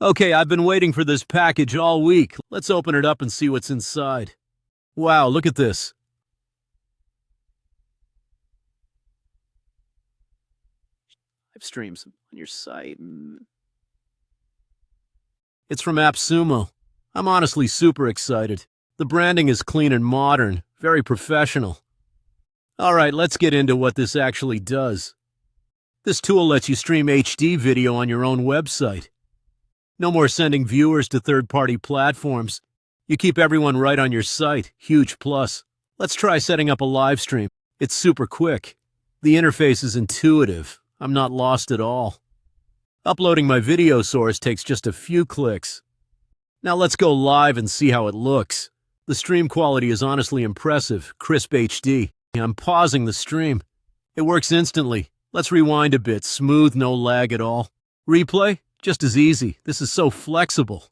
Okay, I've been waiting for this package all week. Let's open it up and see what's inside. Wow, look at this. Live streams on your site. It's from AppSumo. I'm honestly super excited. The branding is clean and modern, very professional. Alright, let's get into what this actually does. This tool lets you stream HD video on your own website. No more sending viewers to third-party platforms. You keep everyone right on your site. Huge plus. Let's try setting up a live stream. It's super quick. The interface is intuitive. I'm not lost at all. Uploading my video source takes just a few clicks. Now let's go live and see how it looks. The stream quality is honestly impressive, crisp HD. I'm pausing the stream. It works instantly. Let's rewind a bit, smooth, no lag at all. Replay? Just as easy. This is so flexible.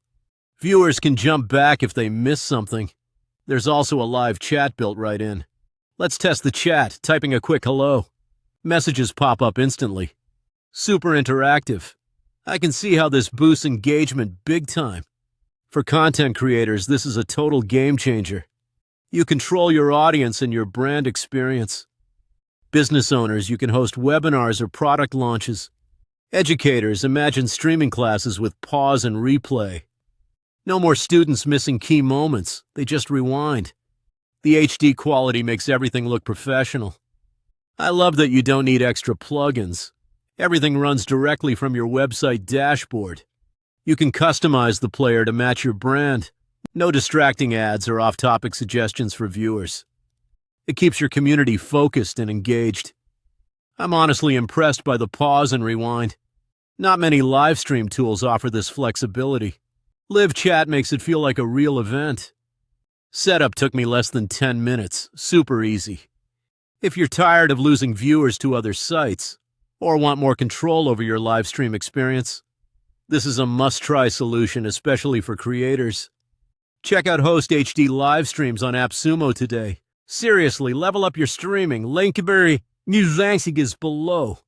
Viewers can jump back if they miss something. There's also a live chat built right in. Let's test the chat, typing a quick hello. Messages pop up instantly. Super interactive. I can see how this boosts engagement big time. For content creators, this is a total game changer. You control your audience and your brand experience. Business owners, you can host webinars or product launches. Educators, imagine streaming classes with pause and replay. No more students missing key moments. They just rewind. The HD quality makes everything look professional. I love that you don't need extra plugins. Everything runs directly from your website dashboard. You can customize the player to match your brand. No distracting ads or off-topic suggestions for viewers. It keeps your community focused and engaged. I'm honestly impressed by the pause and rewind. Not many live stream tools offer this flexibility. Live chat makes it feel like a real event. Setup took me less than 10 minutes. Super easy. If you're tired of losing viewers to other sites, or want more control over your live stream experience, this is a must-try solution, especially for creators. Check out Host HD live streams on AppSumo today. Seriously, level up your streaming. Link is below.